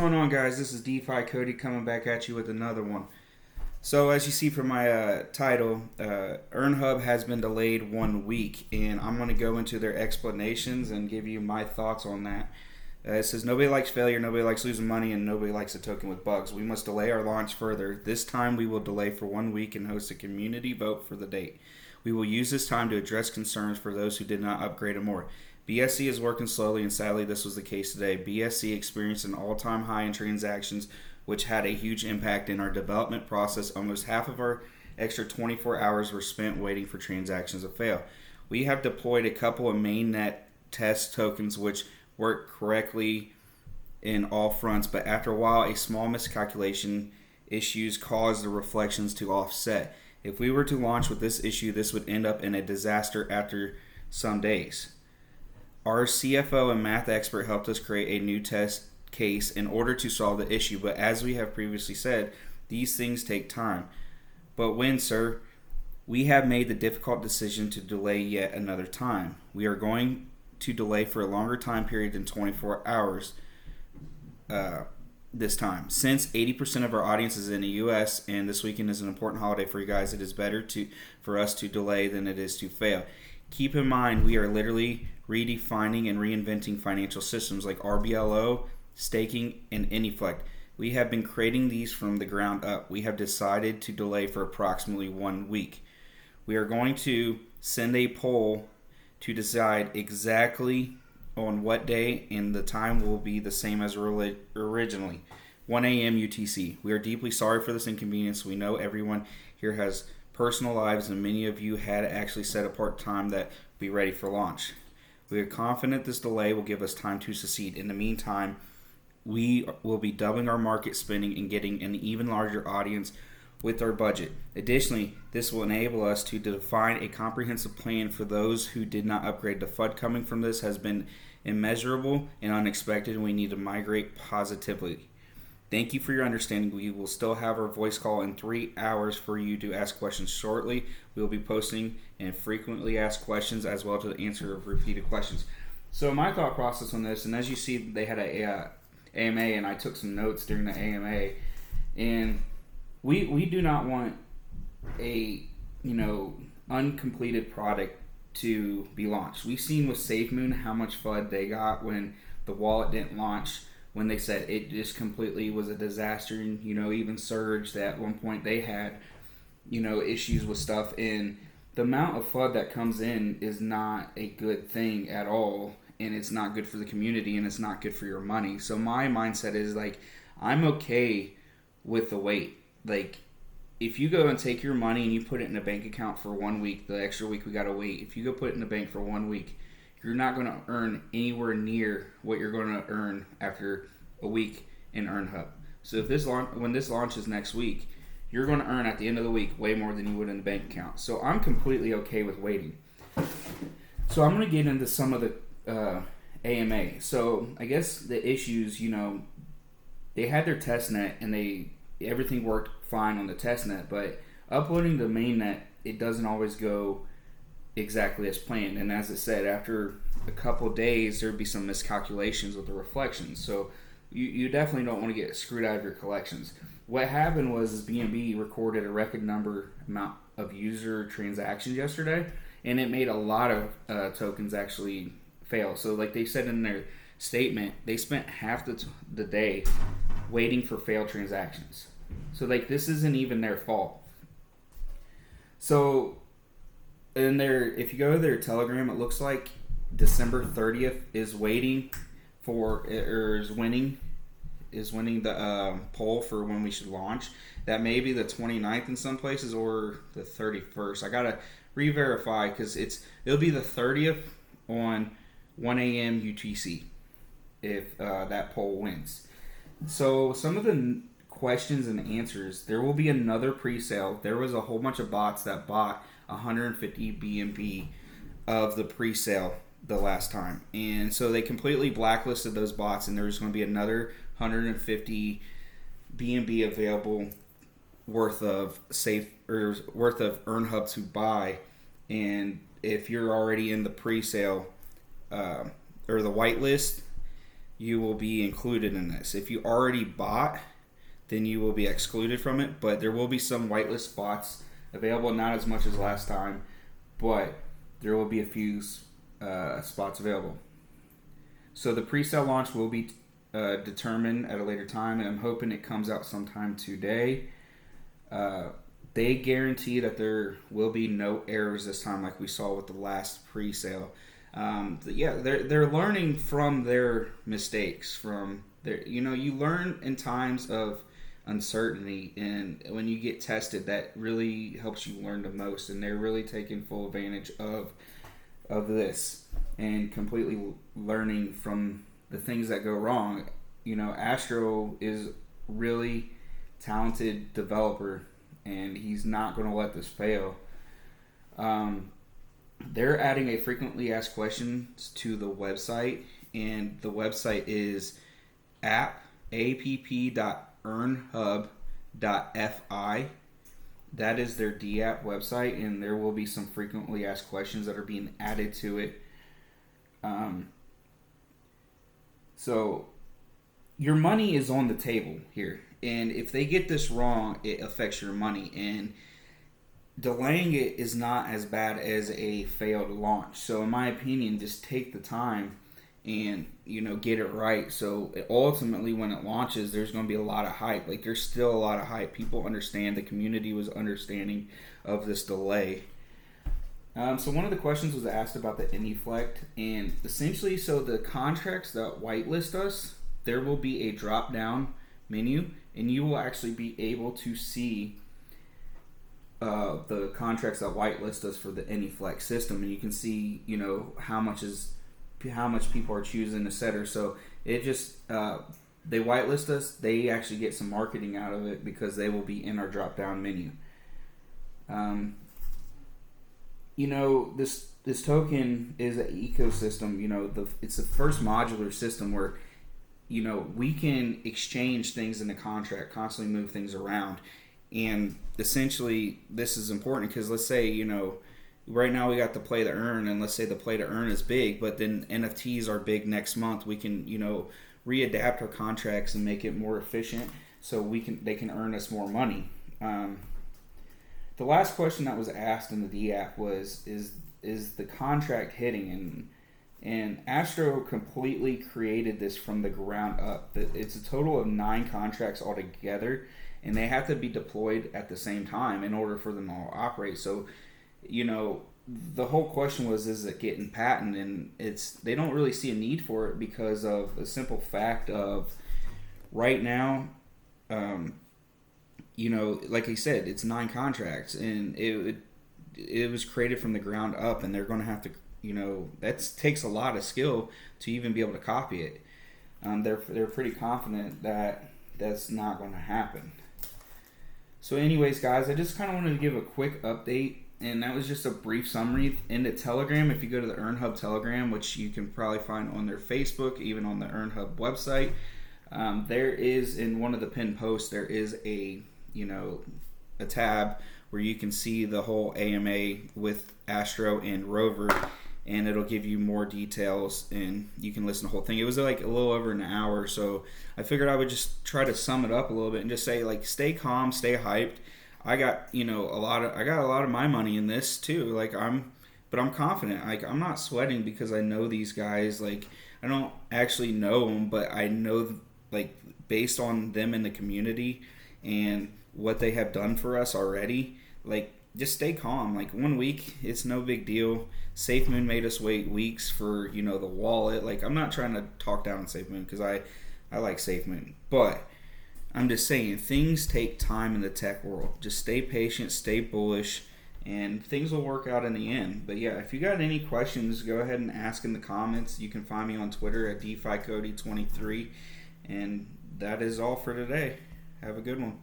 going on, guys? This is DeFi Cody coming back at you with another one. So as you see from my title, EarnHub has been delayed 1 week, and I'm going to go into their explanations and give you my thoughts on that. It says, nobody likes failure, nobody likes losing money, and nobody likes a token with bugs. We must delay our launch further. This time we will delay for 1 week and host a community vote for the date. We will use this time to address concerns for those who did not upgrade and more. BSC is working slowly, and sadly this was the case today. BSC experienced an all-time high in transactions, which had a huge impact in our development process. Almost half of our extra 24 hours were spent waiting for transactions to fail. We have deployed a couple of mainnet test tokens which work correctly in all fronts, but after a while a small miscalculation issues caused the reflections to offset. If we were to launch with this issue, this would end up in a disaster after some days. Our CFO and math expert helped us create a new test case in order to solve the issue, but as we have previously said, these things take time. But when, sir, we have made the difficult decision to delay yet another time. We are going to delay for a longer time period than 24 hours this time. Since 80% of our audience is in the US and this weekend is an important holiday for you guys, it is better for us to delay than it is to fail. Keep in mind, we are literally redefining and reinventing financial systems like RBLO, staking, and Anyflect. We have been creating these from the ground up. We have decided to delay for approximately 1 week. We are going to send a poll to decide exactly on what day, and the time will be the same as originally, 1 a.m. UTC. We are deeply sorry for this inconvenience. We know everyone here has personal lives, and many of you had actually set apart time that will be ready for launch. We are confident this delay will give us time to succeed. In the meantime, we will be doubling our market spending and getting an even larger audience with our budget. Additionally, this will enable us to define a comprehensive plan for those who did not upgrade. The FUD coming from this has been immeasurable and unexpected, and we need to migrate positively. Thank you for your understanding. We will still have our voice call in 3 hours for you to ask questions shortly. We will be posting and frequently asked questions as well to answer repeated questions. So my thought process on this, and as you see, they had a AMA, and I took some notes during the AMA, and we do not want a uncompleted product to be launched. We've seen with SafeMoon how much FUD they got when the wallet didn't launch, when they said it just completely was a disaster, and even surged at one point. They had issues with stuff, and the amount of FUD that comes in is not a good thing at all, and it's not good for the community, and it's not good for your money. So my mindset is like, I'm okay with the wait. Like, if you go and take your money and you put it in a bank account for 1 week, the extra week we gotta wait. If you go put it in the bank for 1 week, you're not going to earn anywhere near what you're going to earn after a week in EarnHub. So if when this launches next week, you're going to earn at the end of the week way more than you would in the bank account. So I'm completely okay with waiting. So I'm going to get into some of the AMA. So I guess the issues, they had their testnet and everything worked fine on the testnet, but uploading the mainnet, it doesn't always go exactly as planned. And as it said, after a couple days, there'd be some miscalculations with the reflections. So you definitely don't want to get screwed out of your collections. What happened was BNB recorded a record amount of user transactions yesterday, and it made a lot of tokens actually fail. So like they said in their statement, they spent half the day waiting for failed transactions. So like this isn't even their fault. So if you go to their Telegram, it looks like December 30th is winning the poll for when we should launch. That may be the 29th in some places or the 31st. I gotta re-verify because it'll be the 30th on 1 a.m. UTC if that poll wins. So some of the questions and answers, there will be another pre-sale. There was a whole bunch of bots that bought 150 BNB of the pre-sale the last time, and so they completely blacklisted those bots, and there's going to be another 150 BNB available worth of EarnHub to buy. And if you're already in the pre-sale or the whitelist, you will be included in this. If you already bought, then you will be excluded from it, but there will be some whitelist spots available, not as much as last time, but there will be a few spots available. So the pre-sale launch will be determined at a later time, and I'm hoping it comes out sometime today. They guarantee that there will be no errors this time, like we saw with the last pre-sale. They're learning from their mistakes. From their, you learn in times of uncertainty, and when you get tested, that really helps you learn the most. And they're really taking full advantage of this and completely learning from the things that go wrong. Astro is really talented developer, and he's not going to let this fail. They're adding a frequently asked questions to the website, and the website is app.earnhub.fi. That is their DApp website, and there will be some frequently asked questions that are being added to it. So your money is on the table here, and if they get this wrong, it affects your money, and delaying it is not as bad as a failed launch. So in my opinion, just take the time and get it right. So ultimately, when it launches, there's going to be a lot of hype. Like, there's still a lot of hype. People understand. The community was understanding of this delay. So one of the questions was asked about the AnyFlect, and essentially, so the contracts that whitelist us, there will be a drop down menu, and you will actually be able to see the contracts that whitelist us for the AnyFlex system, and you can see how much people are choosing to setter. So it just they whitelist us, they actually get some marketing out of it because they will be in our drop down menu. This token is an ecosystem. It's the first modular system where we can exchange things in the contract, constantly move things around. And essentially, this is important because let's say, right now we got the play to earn, and let's say the play to earn is big, but then NFTs are big next month. We can, readapt our contracts and make it more efficient so they can earn us more money. The last question that was asked in the DApp was, is the contract hitting? And Astro completely created this from the ground up. It's a total of 9 contracts altogether, and they have to be deployed at the same time in order for them to all operate. So, the whole question was, is it getting patent? And they don't really see a need for it because of a simple fact of right now, like I said, it's 9 contracts, and it was created from the ground up, and they're going to have to, that takes a lot of skill to even be able to copy it. They're pretty confident that that's not going to happen. So anyways, guys, I just kind of wanted to give a quick update, and that was just a brief summary. In the Telegram, if you go to the EarnHub Telegram, which you can probably find on their Facebook, even on the EarnHub website, there is, in one of the pinned posts, there is a tab where you can see the whole AMA with Astro and Rover, and it'll give you more details, and you can listen to the whole thing. It was like a little over an hour, so I figured I would just try to sum it up a little bit and just say, stay calm, stay hyped. I got a lot of my money in this too. But I'm confident. I'm not sweating because I know these guys. I don't actually know them, but I know based on them in the community and what they have done for us already. Just stay calm. 1 week, it's no big deal. SafeMoon made us wait weeks for the wallet. I'm not trying to talk down on SafeMoon because I like SafeMoon, but I'm just saying things take time in the tech world. Just stay patient, stay bullish, and things will work out in the end. But yeah, if you got any questions, go ahead and ask in the comments. You can find me on Twitter at DeFiCody23, and that is all for today. Have a good one.